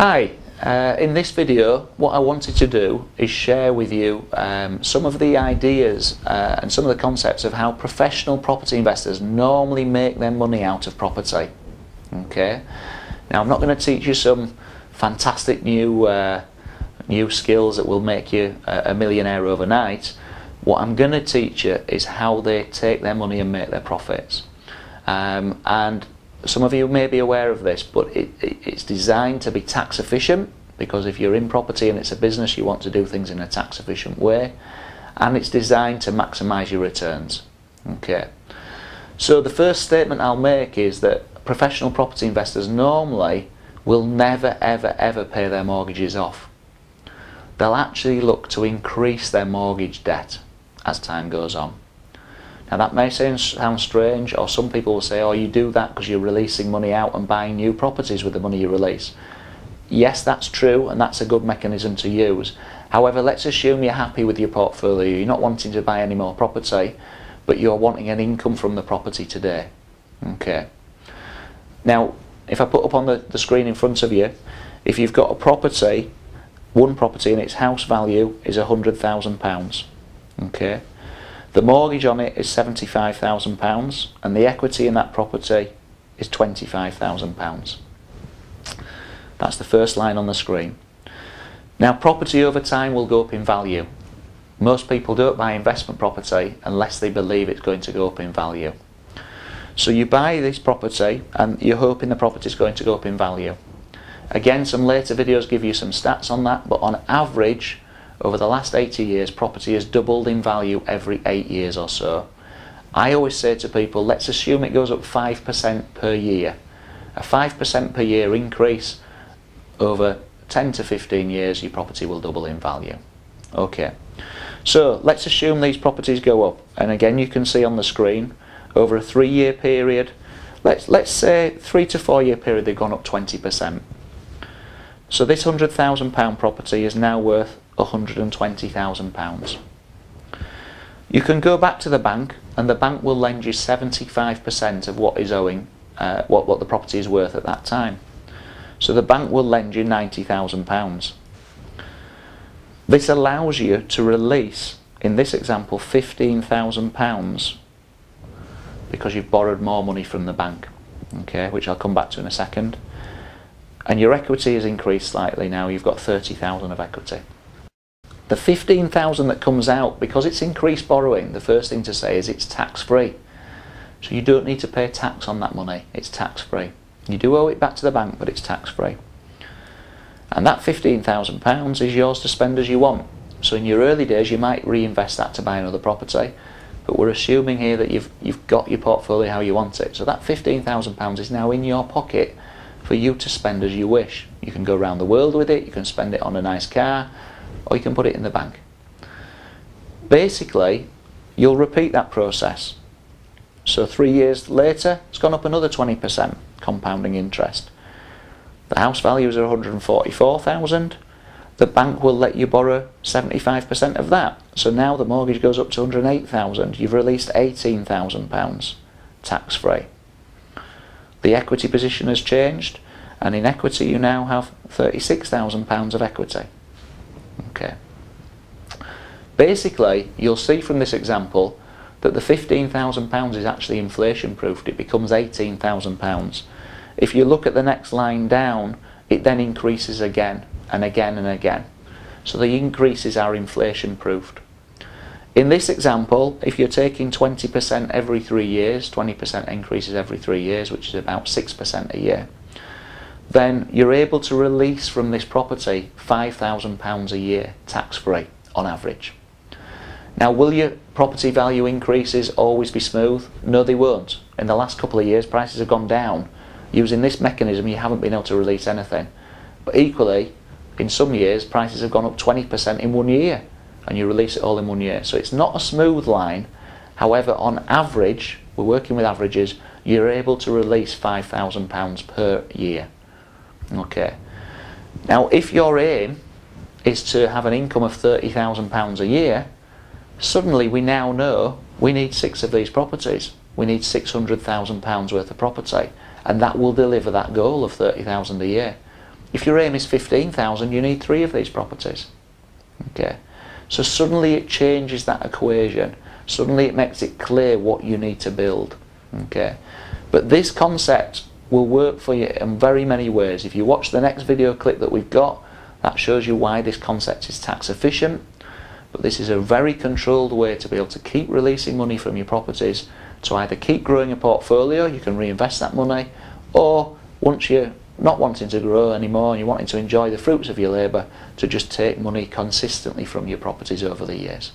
Hi, in this video what I wanted to do is share with you some of the ideas and some of the concepts of how professional property investors normally make their money out of property. Okay, now I'm not going to teach you some fantastic new skills that will make you a millionaire overnight. What I'm going to teach you is how they take their money and make their profits. And some of you may be aware of this, but it's designed to be tax efficient, because if you're in property and it's a business, you want to do things in a tax efficient way, and it's designed to maximise your returns. Okay, so the first statement I'll make is that professional property investors normally will never ever pay their mortgages off. They'll actually look to increase their mortgage debt as time goes on. Now that may sound strange, or some people will say, oh, you do that because you're releasing money out and buying new properties with the money you release. Yes, that's true, and that's a good mechanism to use. However, let's assume you're happy with your portfolio, you're not wanting to buy any more property, but you're wanting an income from the property today. Okay. Now, if I put up on the screen in front of you, if you've got a property, one property and its house value is £100,000. Okay. The mortgage on it is £75,000 and the equity in that property is £25,000. That's the first line on the screen. Now, property over time will go up in value. Most people don't buy investment property unless they believe it's going to go up in value. So you buy this property and you're hoping the property is going to go up in value. Again, some later videos give you some stats on that, but on average, over the last 80 years, property has doubled in value every 8 years or so. I always say to people, let's assume it goes up 5% per year. A 5% per year increase over 10 to 15 years, your property will double in value. Okay, so let's assume these properties go up, and again you can see on the screen, over a 3-year period, let's say 3 to 4 year period, they've gone up 20%. So this £100,000 property is now worth £120,000. You can go back to the bank and the bank will lend you 75% of what is owing, what the property is worth at that time. So the bank will lend you £90,000. This allows you to release, in this example, £15,000 because you've borrowed more money from the bank, okay, which I'll come back to in a second. And your equity has increased slightly now, you've got £30,000 of equity. The £15,000 that comes out, because it's increased borrowing, the first thing to say is it's tax-free. So you don't need to pay tax on that money, it's tax-free. You do owe it back to the bank, but it's tax-free. And that £15,000 is yours to spend as you want. So in your early days you might reinvest that to buy another property, but we're assuming here that you've got your portfolio how you want it. So that £15,000 is now in your pocket for you to spend as you wish. You can go around the world with it, you can spend it on a nice car, or you can put it in the bank. Basically, you'll repeat that process. So 3 years later, it's gone up another 20%, compounding interest. The house values are £144,000. The bank will let you borrow 75% of that. So now the mortgage goes up to £108,000. You've released £18,000 tax-free. The equity position has changed, and in equity you now have £36,000 of equity. Okay. Basically, you'll see from this example that the £15,000 is actually inflation proofed. It becomes £18,000. If you look at the next line down, it then increases again and again and again. So the increases are inflation proofed. In this example, if you're taking 20% every 3 years, 20% increases every 3 years, which is about 6% a year, then you're able to release from this property £5,000 a year, tax-free, on average. Now, will your property value increases always be smooth? No, they won't. In the last couple of years, prices have gone down. Using this mechanism, you haven't been able to release anything. But equally, in some years, prices have gone up 20% in 1 year, and you release it all in 1 year. So it's not a smooth line. However, on average, we're working with averages, you're able to release £5,000 per year. Okay. Now, if your aim is to have an income of £30,000 a year, suddenly we now know we need 6 of these properties. We need £600,000 worth of property, and that will deliver that goal of £30,000 a year. If your aim is 15,000, you need 3 of these properties. Okay, so suddenly it changes that equation. Suddenly it makes it clear what you need to build. Okay, but this concept will work for you in very many ways. If you watch the next video clip that we've got, that shows you why this concept is tax efficient. But this is a very controlled way to be able to keep releasing money from your properties, to either keep growing a portfolio, you can reinvest that money, or once you're not wanting to grow anymore and you're wanting to enjoy the fruits of your labour, to just take money consistently from your properties over the years.